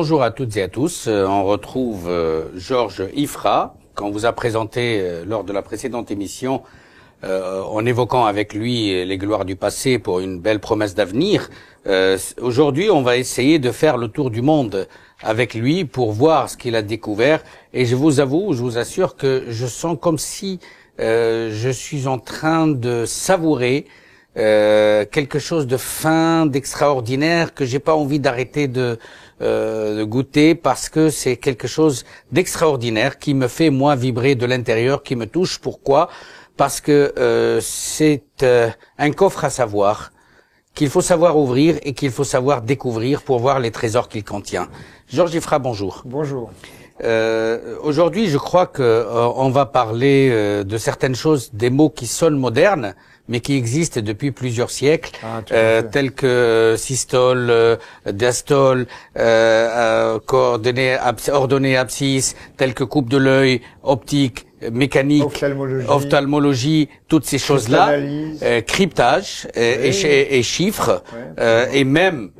Bonjour à toutes et à tous. On retrouve Georges Ifra, qu'on vous a présenté lors de la précédente émission, en évoquant avec lui les gloires du passé pour une belle promesse d'avenir. Aujourd'hui, on va essayer de faire le tour du monde avec lui pour voir ce qu'il a découvert. Et je vous avoue, je vous assure que je sens comme si je suis en train de savourer quelque chose de fin, d'extraordinaire, que j'ai pas envie d'arrêter de goûter, parce que c'est quelque chose d'extraordinaire qui me fait moi vibrer de l'intérieur, qui me touche. Pourquoi? Parce que c'est un coffre à savoir qu'il faut savoir ouvrir et qu'il faut savoir découvrir pour voir les trésors qu'il contient. Georges Ifra, bonjour. Bonjour. Aujourd'hui, je crois que on va parler de certaines choses, des mots qui sonnent modernes, mais qui existent depuis plusieurs siècles, tels que systole, diastole, ordonnée, abscisse, tels que coupe de l'œil, optique, mécanique, ophtalmologie, toutes ces choses-là, cryptage et chiffres, et même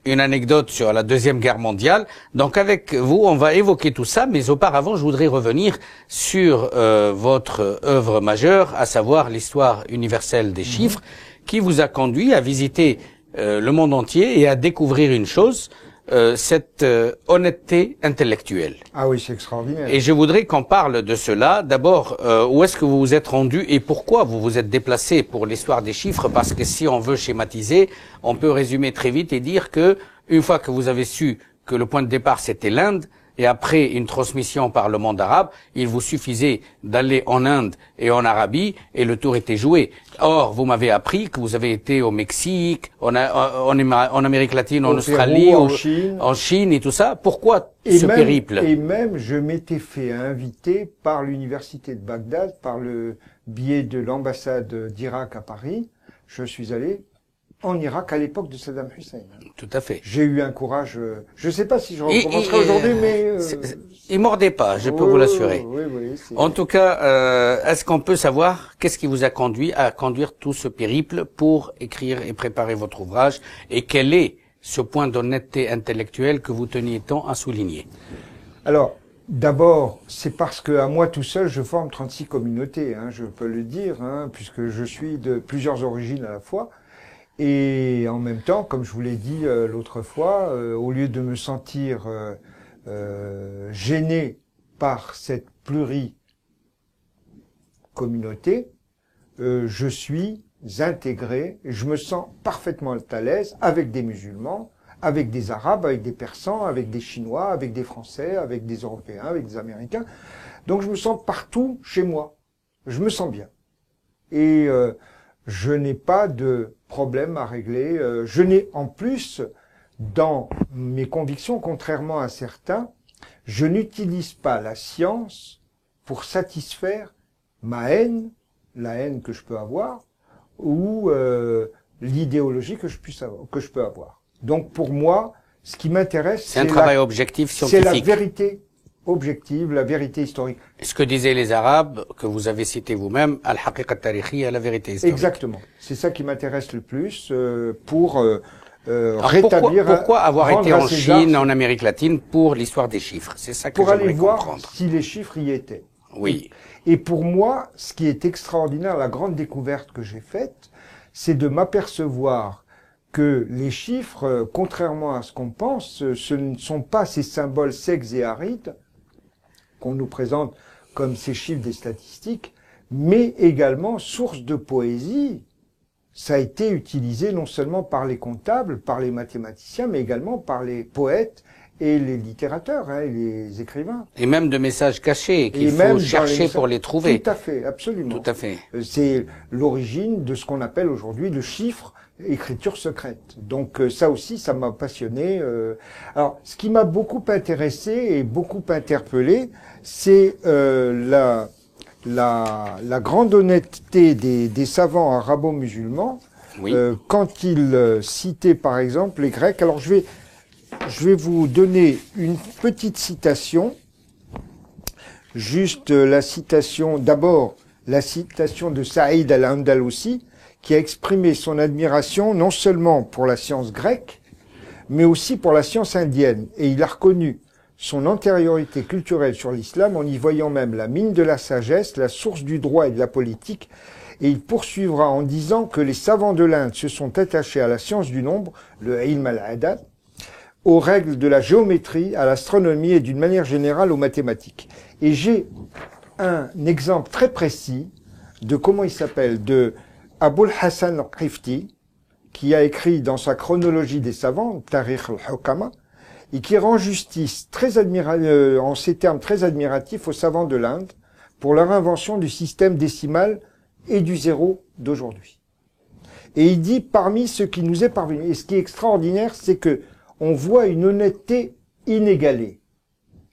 une anecdote sur la Deuxième Guerre mondiale. Donc avec vous, on va évoquer tout ça, mais auparavant, je voudrais revenir sur votre œuvre majeure, à savoir l'histoire universelle des chiffres, qui vous a conduit à visiter le monde entier et à découvrir une chose, cette honnêteté intellectuelle. Ah oui, c'est extraordinaire. Et je voudrais qu'on parle de cela. D'abord, où est-ce que vous vous êtes rendu et pourquoi vous vous êtes déplacé pour l'histoire des chiffres? Parce que si on veut schématiser, on peut résumer très vite et dire que une fois que vous avez su que le point de départ c'était l'Inde, et après une transmission par le monde arabe, il vous suffisait d'aller en Inde et en Arabie et le tour était joué. Or, vous m'avez appris que vous avez été au Mexique, en Amérique latine, en Australie, en Chine et tout ça. Pourquoi ce périple? Et même, je m'étais fait inviter par l'université de Bagdad, par le biais de l'ambassade d'Irak à Paris. Je suis allé en Irak à l'époque de Saddam Hussein. Tout à fait. J'ai eu un courage. Je ne sais pas si je recommencerai aujourd'hui, mais il mordait pas, je peux vous l'assurer. Oui, en tout cas, est-ce qu'on peut savoir qu'est-ce qui vous a conduit à conduire tout ce périple pour écrire et préparer votre ouvrage, et quel est ce point d'honnêteté intellectuelle que vous teniez tant à souligner? Alors, d'abord, c'est parce que à moi tout seul, je forme 36 communautés, je peux le dire, puisque je suis de plusieurs origines à la fois. Et en même temps, comme je vous l'ai dit l'autre fois, au lieu de me sentir gêné par cette pluricommunauté, je suis intégré, je me sens parfaitement à l'aise avec des musulmans, avec des Arabes, avec des Persans, avec des Chinois, avec des Français, avec des Européens, avec des Américains. Donc je me sens partout chez moi. Je me sens bien. Et je n'ai pas de problème à régler. Je n'ai en plus, dans mes convictions, contrairement à certains, je n'utilise pas la science pour satisfaire ma haine, la haine que je peux avoir, ou l'idéologie que je peux avoir. Donc pour moi, ce qui m'intéresse, c'est un travail objectif, scientifique. C'est la vérité objective, la vérité historique. Ce que disaient les Arabes, que vous avez cité vous-même, al-haqiqa tarikhiyya, la vérité historique. Exactement. C'est ça qui m'intéresse le plus pour rétablir. Pourquoi avoir été en Chine, en Amérique latine, pour l'histoire des chiffres? C'est ça que j'aimerais comprendre. Pour aller voir si les chiffres y étaient. Oui. Et pour moi, ce qui est extraordinaire, la grande découverte que j'ai faite, c'est de m'apercevoir que les chiffres, contrairement à ce qu'on pense, ce ne sont pas ces symboles secs et arides qu'on nous présente comme ces chiffres des statistiques, mais également source de poésie. Ça a été utilisé non seulement par les comptables, par les mathématiciens, mais également par les poètes et les littérateurs, les écrivains. Et même de messages cachés qu'il faut chercher pour les trouver. Tout à fait, absolument. Tout à fait. C'est l'origine de ce qu'on appelle aujourd'hui le chiffre, écriture secrète. Donc ça aussi, ça m'a passionné. Alors, ce qui m'a beaucoup intéressé et beaucoup interpellé, c'est la grande honnêteté des savants arabo-musulmans, quand ils citaient par exemple les Grecs. Alors je vais vous donner une petite citation, juste la citation, d'abord la citation de Saïd al-Andalousi, qui a exprimé son admiration non seulement pour la science grecque, mais aussi pour la science indienne. Et il a reconnu son antériorité culturelle sur l'islam en y voyant même la mine de la sagesse, la source du droit et de la politique. Et il poursuivra en disant que les savants de l'Inde se sont attachés à la science du nombre, le ilm al-adad, aux règles de la géométrie, à l'astronomie et d'une manière générale aux mathématiques. Et j'ai un exemple très précis de comment il s'appelle, de Abul Hassan al-Qifti, qui a écrit dans sa chronologie des savants, Tarikh al-Hukama, et qui rend justice en ces termes très admiratifs aux savants de l'Inde pour leur invention du système décimal et du zéro d'aujourd'hui. Et il dit, parmi ce qui nous est parvenu, et ce qui est extraordinaire, c'est que on voit une honnêteté inégalée,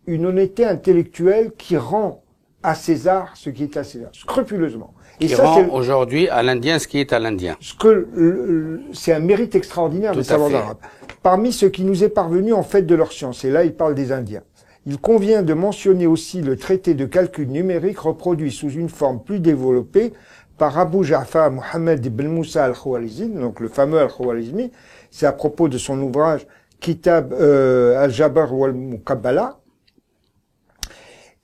une honnêteté intellectuelle qui rend à César ce qui est à César, scrupuleusement. Et qui ça, rend aujourd'hui à l'Indien ce qui est à l'Indien. C'est un mérite extraordinaire des savants arabes. Parmi ce qui nous est parvenu en fait de leur science, et là il parle des Indiens, il convient de mentionner aussi le traité de calcul numérique reproduit sous une forme plus développée par Abu Ja'far Mohammed ibn Moussa al-Khwarizmi, donc le fameux al-Khwarizmi. C'est à propos de son ouvrage Kitab al-Jabr wal-Muqabbala.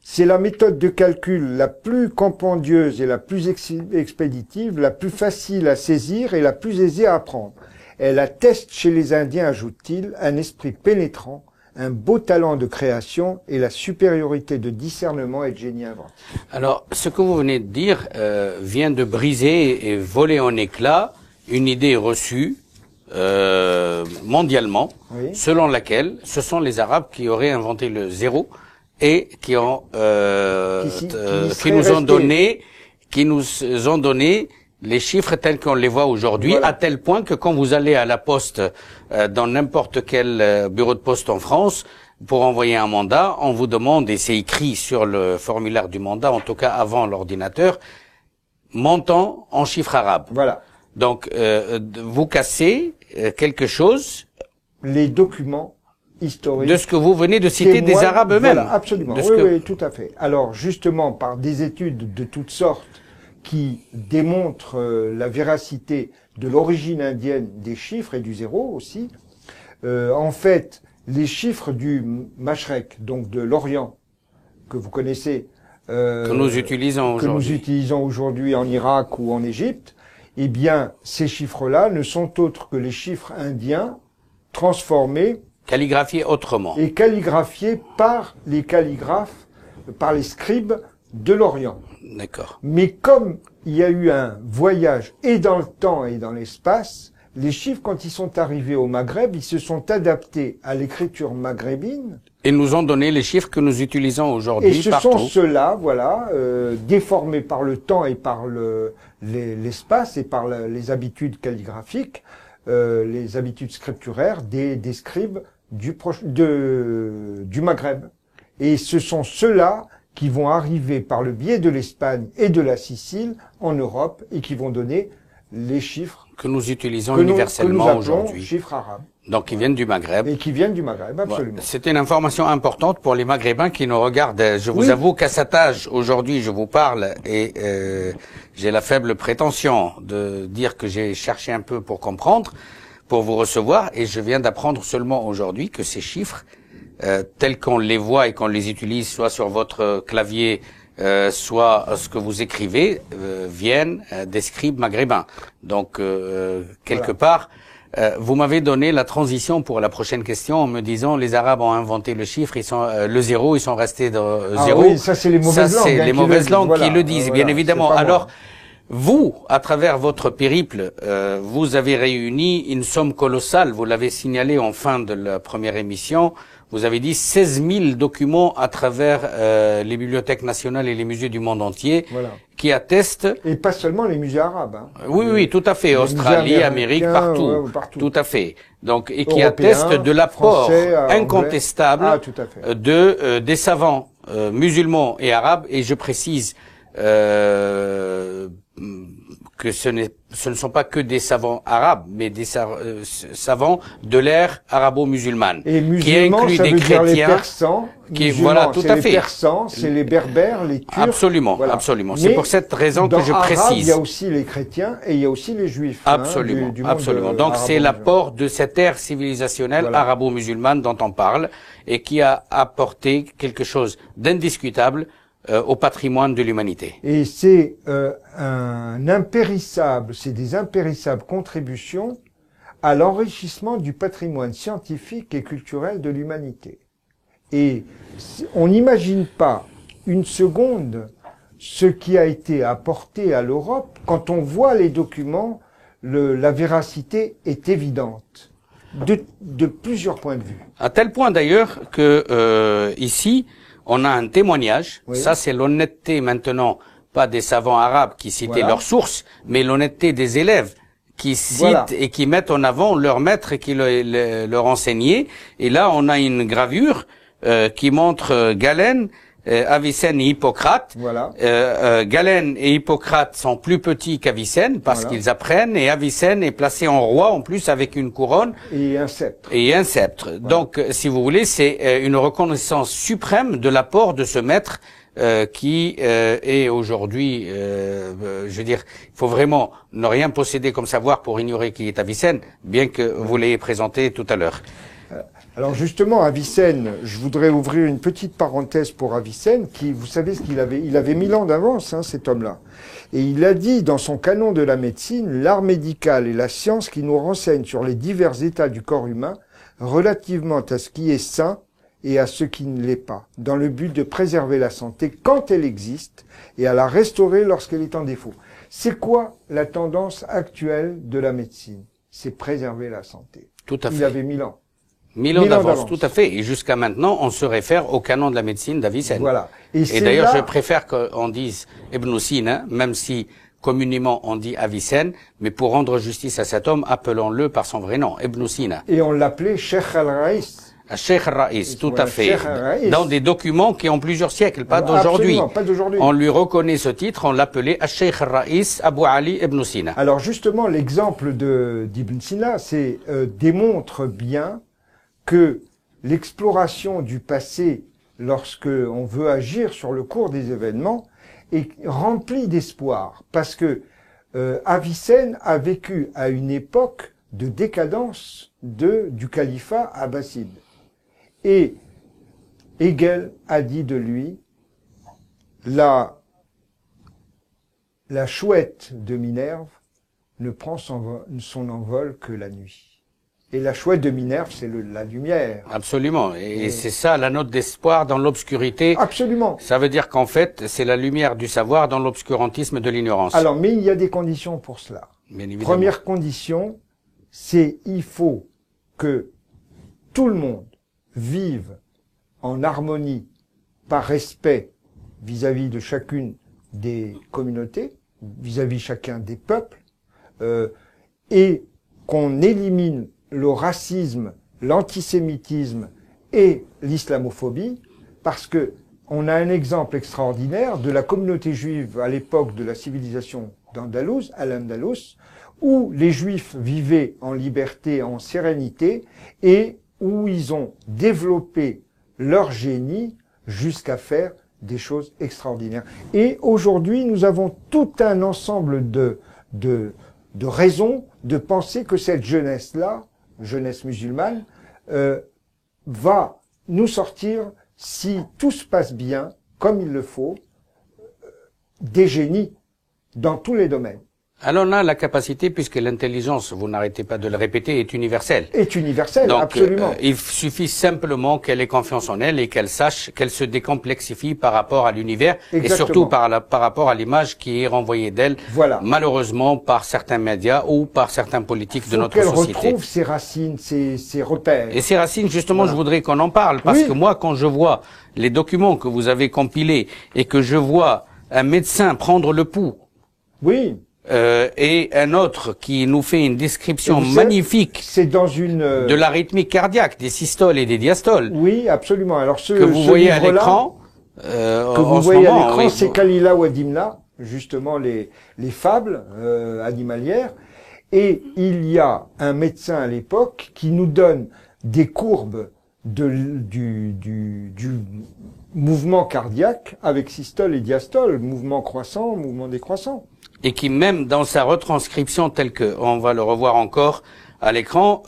C'est la méthode de calcul la plus compendieuse et la plus expéditive, la plus facile à saisir et la plus aisée à apprendre. Elle atteste chez les Indiens, ajoute-t-il, un esprit pénétrant, un beau talent de création et la supériorité de discernement et de génie inventif. Alors, ce que vous venez de dire vient de briser et voler en éclats une idée reçue mondialement, oui, selon laquelle ce sont les Arabes qui auraient inventé le zéro et qui nous ont donné les chiffres tels qu'on les voit aujourd'hui, voilà, à tel point que quand vous allez à la poste, dans n'importe quel bureau de poste en France, pour envoyer un mandat, on vous demande, et c'est écrit sur le formulaire du mandat, en tout cas avant l'ordinateur, montant en chiffres arabes. Voilà. Donc, vous cassez quelque chose. Les documents historiques. De ce que vous venez de citer des Arabes eux-mêmes. Voilà, absolument. Oui, tout à fait. Alors, justement, par des études de toutes sortes, qui démontre la véracité de l'origine indienne des chiffres et du zéro aussi. En fait, les chiffres du Mashrek, donc de l'Orient, que vous connaissez, que nous utilisons aujourd'hui en Irak ou en Égypte, eh bien, ces chiffres-là ne sont autres que les chiffres indiens transformés, calligraphiés autrement, et calligraphiés par les calligraphes, par les scribes de l'Orient. D'accord. Mais comme il y a eu un voyage et dans le temps et dans l'espace, les chiffres, quand ils sont arrivés au Maghreb, ils se sont adaptés à l'écriture maghrébine. Et nous ont donné les chiffres que nous utilisons aujourd'hui partout. Et ce sont ceux-là, voilà, déformés par le temps et par l'espace et par les habitudes calligraphiques, les habitudes scripturaires des scribes du Maghreb. Et ce sont ceux-là qui vont arriver par le biais de l'Espagne et de la Sicile en Europe et qui vont donner les chiffres que nous utilisons universellement aujourd'hui. Chiffres arabes. Donc qui viennent du Maghreb. Et qui viennent du Maghreb, absolument. C'est une information importante pour les Maghrébins qui nous regardent. Je vous avoue qu'à cet âge, aujourd'hui, je vous parle et j'ai la faible prétention de dire que j'ai cherché un peu pour comprendre, pour vous recevoir, et je viens d'apprendre seulement aujourd'hui que ces chiffres, tels qu'on les voit et qu'on les utilise soit sur votre clavier, soit ce que vous écrivez, viennent des scribes maghrébins. Donc, quelque part, vous m'avez donné la transition pour la prochaine question en me disant les Arabes ont inventé le chiffre, le zéro, ils sont restés dans zéro. Oui, ça c'est les mauvaises langues. Ça c'est les mauvaises langues qui le disent, bien évidemment. Alors, vous, à travers votre périple, vous avez réuni une somme colossale. Vous l'avez signalé en fin de la première émission. Vous avez dit 16 000 documents à travers les bibliothèques nationales et les musées du monde entier, qui attestent... Et pas seulement les musées arabes. Hein. Oui, tout à fait. Australie, Amérique, partout. Tout à fait. Donc, et qui attestent de l'apport incontestable des savants musulmans et arabes. Et je précise, que ce ne sont pas que des savants arabes, mais des savants de l'ère arabo-musulmane. Et qui inclut ça des veut dire les chrétiens, Persans, voilà, tout à fait. Les Persans, c'est les Berbères, les Turcs. Absolument, voilà. absolument. C'est pour cette raison que je précise. Il y a aussi les chrétiens et il y a aussi les juifs. Absolument, du absolument. Donc c'est l'apport de cette ère civilisationnelle arabo-musulmane dont on parle et qui a apporté quelque chose d'indiscutable au patrimoine de l'humanité. Et c'est un impérissable, c'est des impérissables contributions à l'enrichissement du patrimoine scientifique et culturel de l'humanité. Et on n'imagine pas une seconde ce qui a été apporté à l'Europe. Quand on voit les documents, la véracité est évidente, de plusieurs points de vue. À tel point d'ailleurs que ici, on a un témoignage, ça c'est l'honnêteté maintenant, pas des savants arabes qui citaient leurs sources, mais l'honnêteté des élèves qui citent et qui mettent en avant leur maître et qui leur enseignaient. Et là, on a une gravure qui montre Galène, Avicenne et Hippocrate. Galène et Hippocrate sont plus petits qu'Avicenne parce qu'ils apprennent, et Avicenne est placé en roi en plus avec une couronne et un sceptre. Donc, si vous voulez, c'est une reconnaissance suprême de l'apport de ce maître qui est aujourd'hui, je veux dire, il faut vraiment ne rien posséder comme savoir pour ignorer qui est Avicenne, bien que vous l'ayez présenté tout à l'heure. Alors justement, Avicenne, je voudrais ouvrir une petite parenthèse pour Avicenne, qui, vous savez ce qu'il avait, il avait 1000 ans d'avance, cet homme-là. Et il a dit dans son canon de la médecine, l'art médical est la science qui nous renseigne sur les divers états du corps humain, relativement à ce qui est sain et à ce qui ne l'est pas, dans le but de préserver la santé quand elle existe et à la restaurer lorsqu'elle est en défaut. C'est quoi la tendance actuelle de la médecine? C'est préserver la santé. Tout à fait. Il avait 1000 ans. 1000 ans d'avance, tout à fait. Et jusqu'à maintenant, on se réfère au canon de la médecine d'Avicenne. Voilà. Et d'ailleurs, je préfère qu'on dise Ibn Sina, même si communément on dit Avicenne, mais pour rendre justice à cet homme, appelons-le par son vrai nom, Ibn Sina. Et on l'appelait Cheikh al-Raïs. Cheikh al-Raïs, tout à fait. Dans des documents qui ont plusieurs siècles, pas d'aujourd'hui. Pas d'aujourd'hui. On lui reconnaît ce titre, on l'appelait Cheikh al-Raïs Abu Ali Ibn Sina. Alors justement, l'exemple d'Ibn Sina, démontre bien que l'exploration du passé, lorsque on veut agir sur le cours des événements, est remplie d'espoir, parce que Avicenne a vécu à une époque de décadence du califat abbasside. Et Hegel a dit de lui, la chouette de Minerve ne prend son envol que la nuit. Et la chouette de Minerve, c'est la lumière. Absolument. Et c'est ça la note d'espoir dans l'obscurité. Absolument. Ça veut dire qu'en fait, c'est la lumière du savoir dans l'obscurantisme de l'ignorance. Alors, mais il y a des conditions pour cela. Bien évidemment. Première condition, il faut que tout le monde vive en harmonie, par respect vis-à-vis de chacune des communautés, vis-à-vis chacun des peuples, et qu'on élimine le racisme, l'antisémitisme et l'islamophobie, parce que on a un exemple extraordinaire de la communauté juive à l'époque de la civilisation d'Andalouse, à l'Andalous, où les Juifs vivaient en liberté, en sérénité, et où ils ont développé leur génie jusqu'à faire des choses extraordinaires. Et aujourd'hui, nous avons tout un ensemble de raisons de penser que cette jeunesse-là, jeunesse musulmane, va nous sortir, si tout se passe bien, comme il le faut, des génies dans tous les domaines. Alors on a la capacité, puisque l'intelligence, vous n'arrêtez pas de le répéter, est universelle. Est universelle, donc, absolument. Il suffit simplement qu'elle ait confiance en elle et qu'elle sache qu'elle se décomplexifie par rapport à l'univers. Exactement. Et surtout par rapport à l'image qui est renvoyée d'elle, malheureusement par certains médias ou par certains politiques de notre société. Qu'elle retrouve ses racines, ses repères. Et ces racines, justement, je voudrais qu'on en parle, parce que moi, quand je vois les documents que vous avez compilés et que je vois un médecin prendre le pouls, et un autre qui nous fait une description magnifique de l'arythmie cardiaque, des systoles et des diastoles. Oui, absolument. Alors que vous voyez à l'écran, c'est Khalila Wadimna, justement les fables animalières. Et il y a un médecin à l'époque qui nous donne des courbes du mouvement cardiaque avec systole et diastole, mouvement croissant, mouvement décroissant. Et qui même dans sa retranscription telle que on va le revoir encore à l'écran,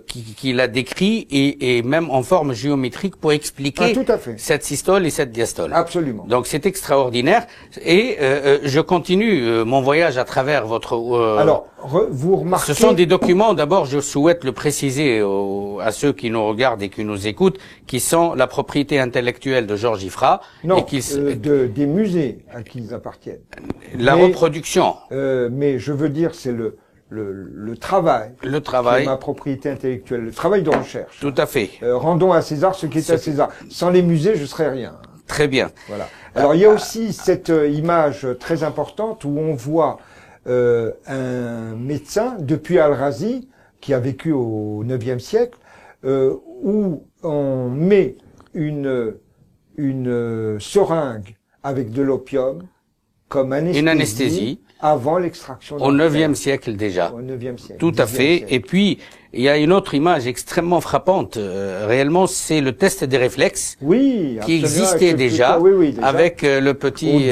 qui l'a décrit et même en forme géométrique pour expliquer tout à fait. cette systole et cette diastole. Absolument. Donc c'est extraordinaire. Et je continue mon voyage à travers votre... Alors, vous remarquez... Ce sont des documents, d'abord je souhaite le préciser à ceux qui nous regardent et qui nous écoutent, qui sont la propriété intellectuelle de Georges Ifra. Non, et qui, des musées à qui ils appartiennent. La reproduction. Mais je veux dire, c'est le travail. Le travail. Qui est ma propriété intellectuelle, le travail de recherche. Tout à fait. Rendons à César ce qui est à César. Sans les musées, je serais rien. Très bien. Voilà. Alors il y a aussi cette image très importante où on voit un médecin depuis Al-Razi qui a vécu au IXe siècle, où on met une seringue avec de l'opium comme anesthésie. Une anesthésie. Avant l'extraction. Au IXe siècle déjà. Au IXe siècle. Tout à fait. Siècle. Et puis, il y a une autre image extrêmement frappante. Réellement, c'est le test des réflexes. Oui, qui existait déjà, déjà, avec le petit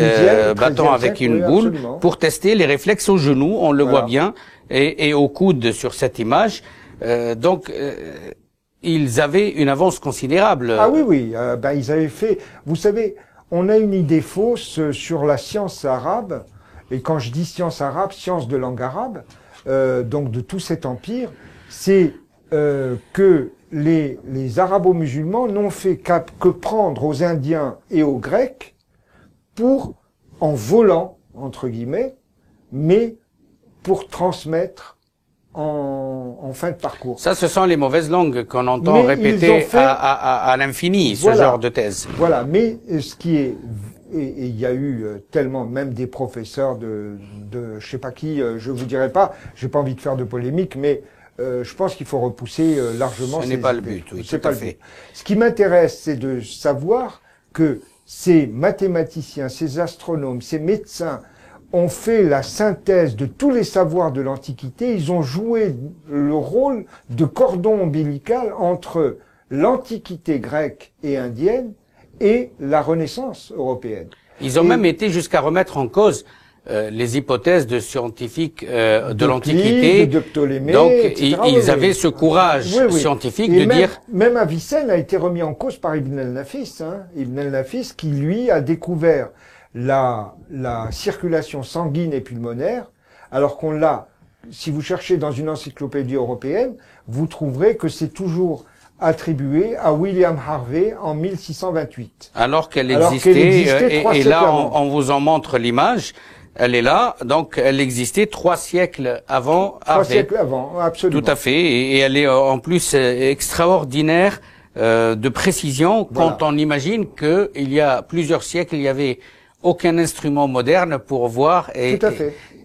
bâton avec une boule, pour tester les réflexes au genou. On le voit bien, et au coude sur cette image. Donc, ils avaient une avance considérable. Ah oui. Ils avaient fait. Vous savez, on a une idée fausse sur la science arabe. Et quand je dis science arabe, science de langue arabe, donc de tout cet empire, c'est que les arabo-musulmans n'ont fait que prendre aux Indiens et aux Grecs pour, en volant, entre guillemets, mais pour transmettre en fin de parcours. Ça, ce sont les mauvaises langues qu'on entend répéter à l'infini, ce genre de thèse. Voilà, mais ce qui est... Et il y a eu tellement, même des professeurs de je sais pas qui, je vous dirai pas, j'ai pas envie de faire de polémique, mais je pense qu'il faut repousser largement. Ce n'est pas le but, oui, c'est pas le but. Ce qui m'intéresse, c'est de savoir que ces mathématiciens, ces astronomes, ces médecins ont fait la synthèse de tous les savoirs de l'Antiquité. Ils ont joué le rôle de cordon ombilical entre l'Antiquité grecque et indienne et la Renaissance européenne. Ils ont même été jusqu'à remettre en cause les hypothèses de scientifiques de l'Antiquité. De Ptolémée, donc etc. ils avaient ce courage scientifique de dire... Même Avicenne a été remis en cause par Ibn el-Nafis. Ibn el-Nafis qui, lui, a découvert la circulation sanguine et pulmonaire, alors qu'on l'a, si vous cherchez dans une encyclopédie européenne, vous trouverez que c'est toujours attribué à William Harvey en 1628. Alors qu'elle existait, et là on vous en montre l'image, elle est là, donc elle existait 3 siècles avant Harvey. 3 siècles avant, absolument. Tout à fait, et elle est en plus extraordinaire de précision quand on imagine qu'il y a plusieurs siècles, il y avait aucun instrument moderne pour voir, et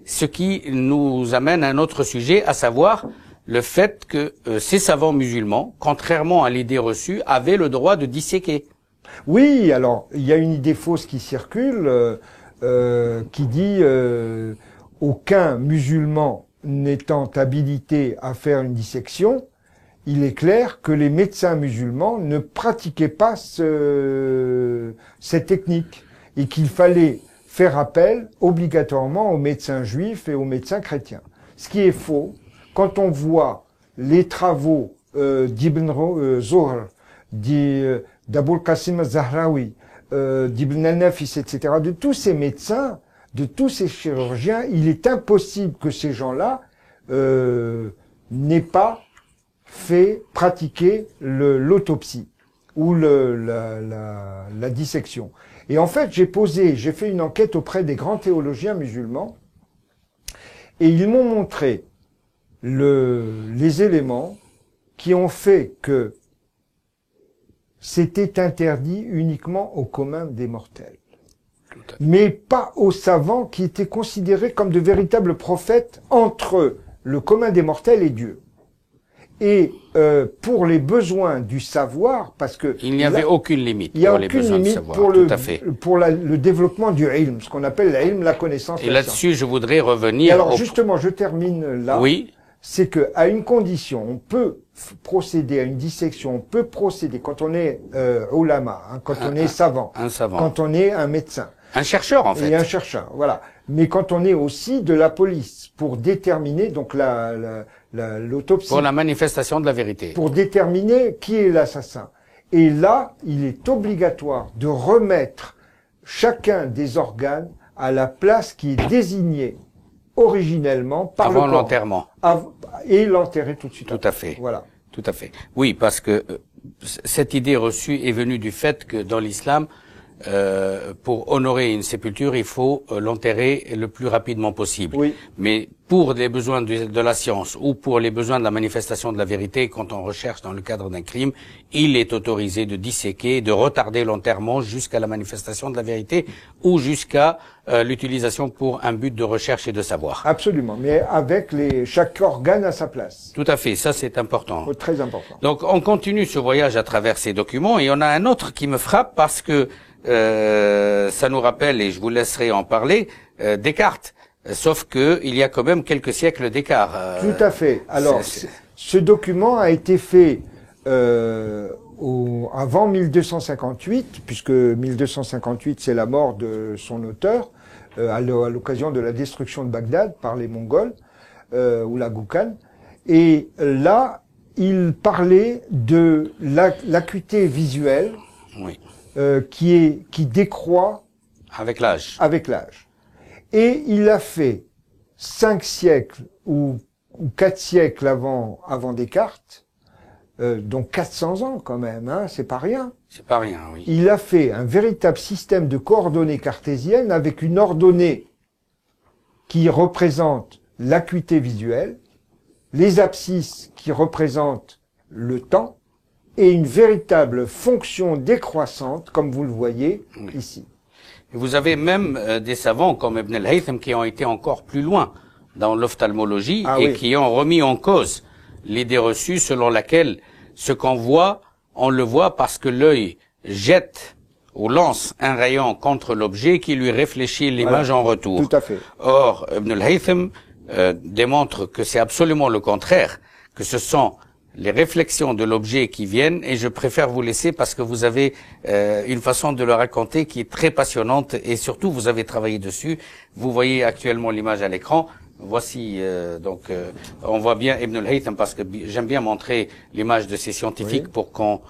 ce qui nous amène à un autre sujet, à savoir le fait que ces savants musulmans, contrairement à l'idée reçue, avaient le droit de disséquer. Oui, alors il y a une idée fausse qui circule, qui dit aucun musulman n'étant habilité à faire une dissection. Il est clair que les médecins musulmans ne pratiquaient pas cette technique et qu'il fallait faire appel obligatoirement aux médecins juifs et aux médecins chrétiens. Ce qui est faux. Quand on voit les travaux d'Ibn Zohar, d'Abul Qasim Zahrawi, d'Ibn al-Nafis, etc., de tous ces médecins, de tous ces chirurgiens, il est impossible que ces gens-là n'aient pas fait pratiquer l'autopsie ou la dissection. Et en fait, j'ai fait une enquête auprès des grands théologiens musulmans et ils m'ont montré les éléments qui ont fait que c'était interdit uniquement au commun des mortels, mais pas aux savants qui étaient considérés comme de véritables prophètes entre le commun des mortels et Dieu. Et pour les besoins du savoir, parce que il n'y avait aucune limite pour les besoins du savoir. Pour le développement du ilm, ce qu'on appelle l'ilm, la connaissance. Et là-dessus, je voudrais revenir. Et alors justement, je termine là. Oui. C'est que à une condition, on peut procéder à une dissection, on peut procéder quand on est ulama, hein, quand on est savant, quand on est un médecin, un chercheur en fait, et un chercheur, voilà. Mais quand on est aussi de la police pour déterminer donc l'autopsie, pour la manifestation de la vérité, pour déterminer qui est l'assassin. Et là, il est obligatoire de remettre chacun des organes à la place qui est désignée originellement par avant l'enterrement, et l'enterrer tout de suite. Tout à fait. Voilà. Tout à fait. Oui, parce que cette idée reçue est venue du fait que dans l'islam, pour honorer une sépulture, il faut l'enterrer le plus rapidement possible. Oui. Mais pour les besoins de la science ou pour les besoins de la manifestation de la vérité, quand on recherche dans le cadre d'un crime, il est autorisé de disséquer, de retarder l'enterrement jusqu'à la manifestation de la vérité ou jusqu'à l'utilisation pour un but de recherche et de savoir. Absolument, mais avec chaque organe à sa place. Tout à fait, ça c'est important. Oh, très important. Donc on continue ce voyage à travers ces documents et on a un autre qui me frappe parce que ça nous rappelle, et je vous laisserai en parler, Descartes. Sauf que il y a quand même quelques siècles d'écart. Tout à fait. Alors, ce document a été fait avant 1258, puisque 1258 c'est la mort de son auteur à l'occasion de la destruction de Bagdad par les Mongols ou la Goukan. Et là, il parlait de l'acuité visuelle. Oui. Qui décroît avec l'âge. Et il a fait 5 siècles ou 4 siècles avant Descartes, donc 400 ans quand même, hein, c'est pas rien. C'est pas rien, oui. Il a fait un véritable système de coordonnées cartésiennes avec une ordonnée qui représente l'acuité visuelle, les abscisses qui représentent le temps, et une véritable fonction décroissante, comme vous le voyez ici. Et vous avez même des savants comme Ibn al-Haytham qui ont été encore plus loin dans l'ophtalmologie et qui ont remis en cause l'idée reçue selon laquelle ce qu'on voit, on le voit parce que l'œil jette ou lance un rayon contre l'objet qui lui réfléchit l'image en retour. Tout à fait. Or, Ibn al-Haytham démontre que c'est absolument le contraire, que ce sont les réflexions de l'objet qui viennent, et je préfère vous laisser parce que vous avez une façon de le raconter qui est très passionnante et surtout vous avez travaillé dessus. Vous voyez actuellement l'image à l'écran. Voici on voit bien Ibn al-Haytham parce que j'aime bien montrer l'image de ces scientifiques pour qu'on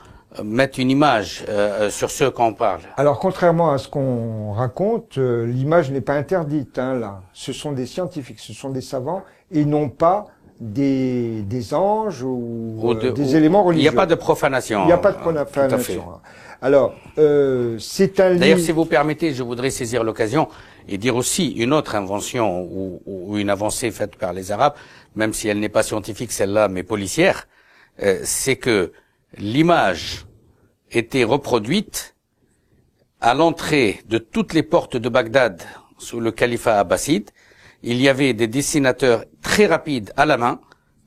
mette une image sur ce qu'on parle. Alors contrairement à ce qu'on raconte, l'image n'est pas interdite là. Ce sont des scientifiques, ce sont des savants et non pas des anges ou des éléments religieux. Il n'y a pas de profanation. Il n'y a pas de profanation. Alors, c'est un livre... D'ailleurs, si vous permettez, je voudrais saisir l'occasion et dire aussi une autre invention ou une avancée faite par les Arabes, même si elle n'est pas scientifique celle-là, mais policière, c'est que l'image était reproduite à l'entrée de toutes les portes de Bagdad sous le califat abbasside. Il y avait des dessinateurs très rapides à la main,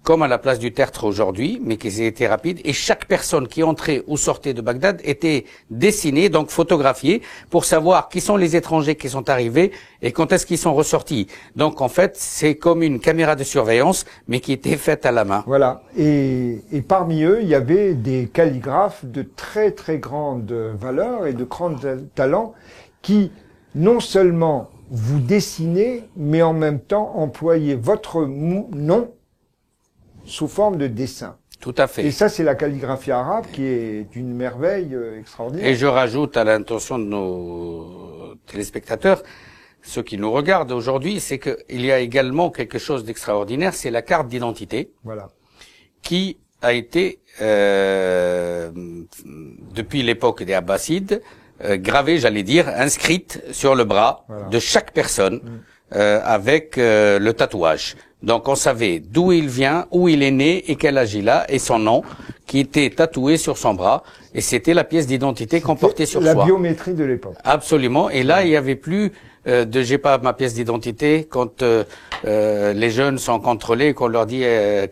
comme à la place du tertre aujourd'hui, mais qui étaient rapides, et chaque personne qui entrait ou sortait de Bagdad était dessinée, donc photographiée, pour savoir qui sont les étrangers qui sont arrivés et quand est-ce qu'ils sont ressortis. Donc en fait, c'est comme une caméra de surveillance, mais qui était faite à la main. Voilà, et parmi eux, il y avait des calligraphes de très très grande valeur et de grand talent, qui non seulement vous dessinez, mais en même temps employez votre nom sous forme de dessin. Tout à fait. Et ça, c'est la calligraphie arabe qui est une merveille extraordinaire. Et je rajoute à l'intention de nos téléspectateurs, ceux qui nous regardent aujourd'hui, c'est qu'il y a également quelque chose d'extraordinaire, c'est la carte d'identité. Voilà. Qui a été, depuis l'époque des Abbassides, gravée, j'allais dire, inscrite sur le bras de chaque personne avec le tatouage. Donc on savait d'où il vient, où il est né et quel âge il a et son nom qui était tatouée sur son bras, et c'était la pièce d'identité qu'on portait sur la soi. La biométrie de l'époque. Absolument. Et là, il y avait plus de j'ai pas ma pièce d'identité quand les jeunes sont contrôlés et qu'on leur dit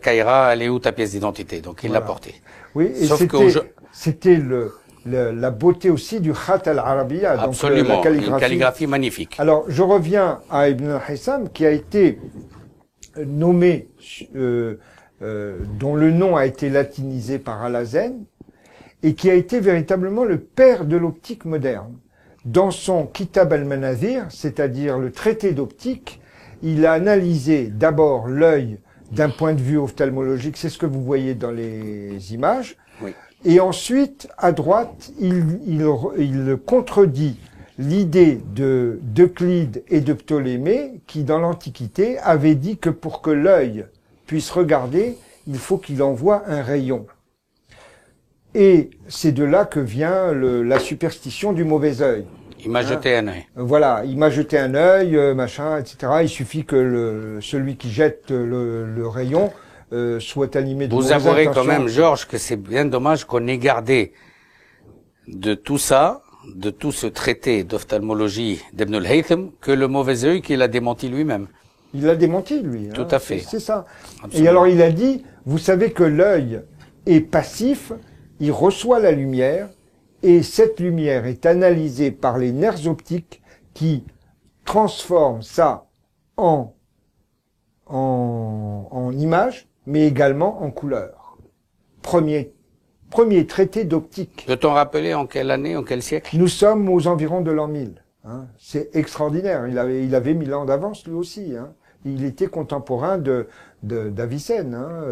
Kaira, elle est où ta pièce d'identité? Donc il l'a portée. Oui, et c'était la beauté aussi du Khat al-Arabiya, donc absolument, une calligraphie magnifique. Alors, je reviens à Ibn al-Haytham, qui a été nommé, dont le nom a été latinisé par Al-Hazen, et qui a été véritablement le père de l'optique moderne. Dans son Kitab al-Manazir, c'est-à-dire le traité d'optique, il a analysé d'abord l'œil d'un point de vue ophtalmologique, c'est ce que vous voyez dans les images, oui. Et ensuite, à droite, il contredit l'idée d'Euclide et de Ptolémée, qui dans l'Antiquité avait dit que pour que l'œil puisse regarder, il faut qu'il envoie un rayon. Et c'est de là que vient la superstition du mauvais œil. Il m'a jeté un œil. Voilà, il m'a jeté un œil, machin, etc. Il suffit que celui qui jette le rayon soit animé de Vous avouerez quand même, Georges, que c'est bien dommage qu'on ait gardé de tout ça, de tout ce traité d'ophtalmologie d'Ibn al-Haytham, que le mauvais œil qu'il a démenti lui-même. Il l'a démenti, lui. Tout à fait. C'est ça. Absolument. Et alors, il a dit, vous savez que l'œil est passif, il reçoit la lumière, et cette lumière est analysée par les nerfs optiques qui transforment ça en image, mais également en couleur. Premier traité d'optique. Peut-on rappeler en quelle année, en quel siècle? Nous sommes aux environs de l'an 1000. Hein. C'est extraordinaire. Il avait 1000 ans d'avance lui aussi. Hein. Il était contemporain d'Avicenne. Hein.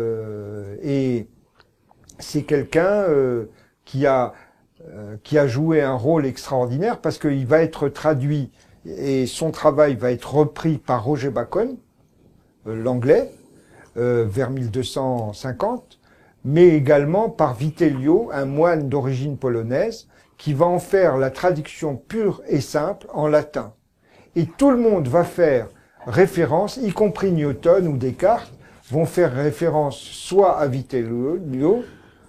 Et c'est quelqu'un qui a joué un rôle extraordinaire parce qu'il va être traduit et son travail va être repris par Roger Bacon, l'anglais, vers 1250, mais également par Vitellio, un moine d'origine polonaise, qui va en faire la traduction pure et simple en latin. Et tout le monde va faire référence, y compris Newton ou Descartes, vont faire référence soit à Vitellio,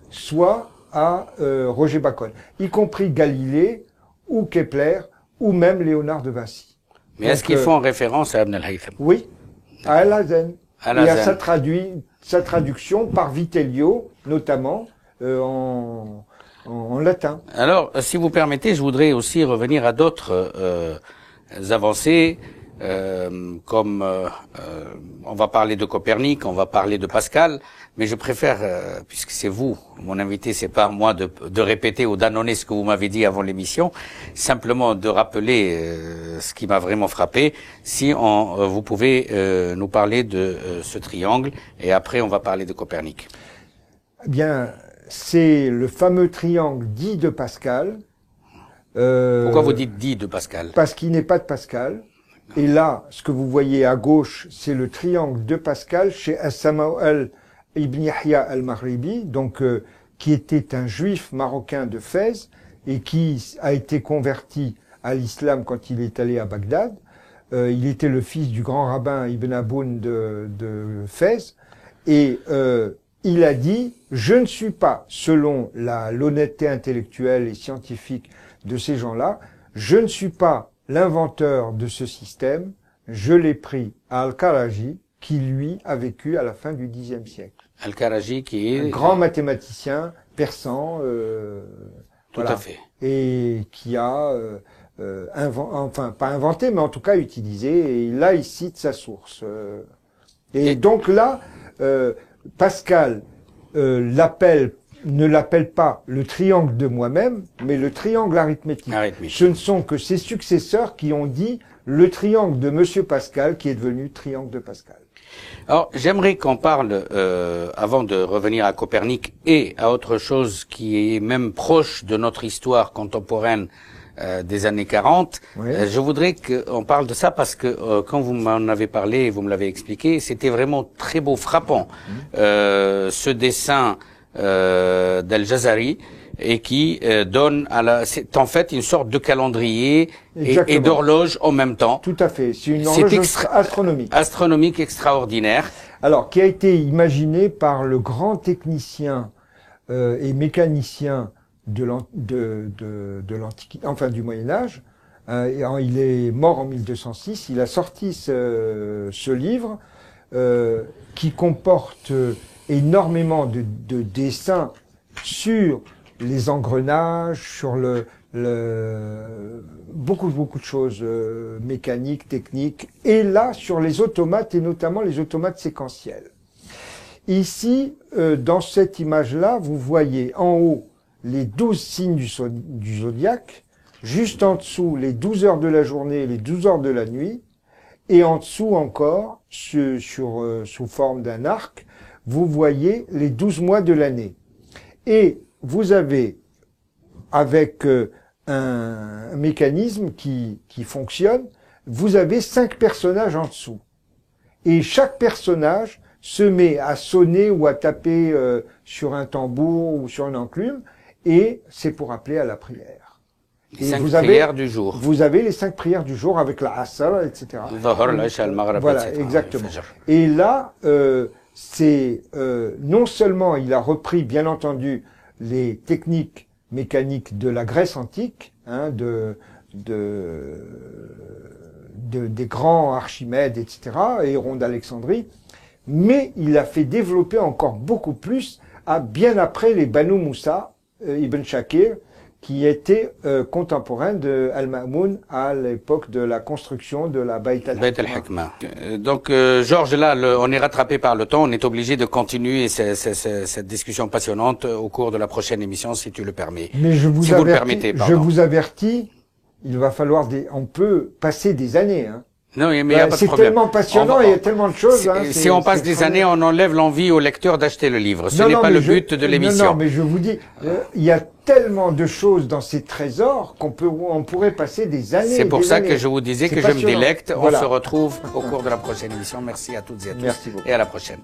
soit à Roger Bacon, y compris Galilée ou Kepler ou même Léonard de Vinci. Mais est-ce qu'ils font référence à Ibn al-Haytham? Oui, à Al-Hazen. Et à sa traduction par Vitellio, notamment en latin. Alors, si vous permettez, je voudrais aussi revenir à d'autres avancées, comme on va parler de Copernic, on va parler de Pascal, mais je préfère, puisque c'est vous, mon invité, c'est pas moi de répéter ou d'annoncer ce que vous m'avez dit avant l'émission, simplement de rappeler ce qui m'a vraiment frappé. Si vous pouvez nous parler de ce triangle, et après on va parler de Copernic. Eh bien, c'est le fameux triangle dit de Pascal. Pourquoi vous dites dit de Pascal? Parce qu'il n'est pas de Pascal. Et là, ce que vous voyez à gauche, c'est le triangle de Pascal chez As-Sama'al Ibn Yahya al-Maghribi, donc qui était un juif marocain de Fès et qui a été converti à l'islam quand il est allé à Bagdad. Il était le fils du grand rabbin Ibn Aboun de Fès et il a dit « Je ne suis pas, selon l'honnêteté intellectuelle et scientifique de ces gens-là, je ne suis pas l'inventeur de ce système, je l'ai pris à Al-Karaji, qui lui a vécu à la fin du Xe siècle. Al-Karaji qui est un grand mathématicien persan, tout à fait, et qui a enfin pas inventé, mais en tout cas utilisé. Et là, il cite sa source. Et donc là, Pascal ne l'appelle pas le triangle de moi-même, mais le triangle arithmétique. Ce ne sont que ses successeurs qui ont dit le triangle de Monsieur Pascal, qui est devenu triangle de Pascal. Alors, j'aimerais qu'on parle, avant de revenir à Copernic, et à autre chose qui est même proche de notre histoire contemporaine des années 40. Oui. Je voudrais qu'on parle de ça parce que quand vous m'en avez parlé, vous me l'avez expliqué, c'était vraiment très beau, frappant, ce dessin d'Al-Jazari, et qui donne c'est en fait une sorte de calendrier et d'horloge en même temps. Tout à fait, c'est une horloge astronomique. Astronomique extraordinaire. Alors, qui a été imaginé par le grand technicien et mécanicien de l'Antiquité, enfin du Moyen Âge. Il est mort en 1206. Il a sorti ce livre qui comporte énormément de dessins sur les engrenages, sur beaucoup de choses mécaniques, techniques, et là sur les automates et notamment les automates séquentiels. Ici, dans cette image-là, vous voyez en haut les 12 signes du zodiaque, juste en dessous les 12 heures de la journée et les 12 heures de la nuit, et en dessous encore, sous forme d'un arc, vous voyez les 12 mois de l'année. Et vous avez, avec un mécanisme qui fonctionne, vous avez 5 personnages en dessous. Et chaque personnage se met à sonner ou à taper sur un tambour ou sur une enclume, et c'est pour appeler à la prière. Les 5 prières du jour. Vous avez les 5 prières du jour avec la Asr, etc. Voilà, exactement. Et là, non seulement il a repris, bien entendu, les techniques mécaniques de la Grèce antique, hein, des grands Archimède, etc., et Héron d'Alexandrie, mais il a fait développer encore beaucoup plus bien après les Banu Moussa, Ibn Shakir, qui était contemporain de Al-Ma'moun à l'époque de la construction de la Bayt al-Hikma. Donc, Georges, là, on est rattrapé par le temps. On est obligé de continuer cette discussion passionnante au cours de la prochaine émission, si tu le permets. Mais je vous avertis, il va falloir on peut passer des années, hein. Non, mais il n'y a pas de problème. C'est tellement passionnant, il y a tellement de choses. Si on passe des années, on enlève l'envie au lecteur d'acheter le livre. Ce n'est pas le but de l'émission. Non, mais je vous dis, il y a tellement de choses dans ces trésors on pourrait passer des années. C'est pour ça que je vous disais que je me délecte. Voilà. On se retrouve au cours de la prochaine émission. Merci à toutes et à tous. Merci beaucoup. Et à la prochaine.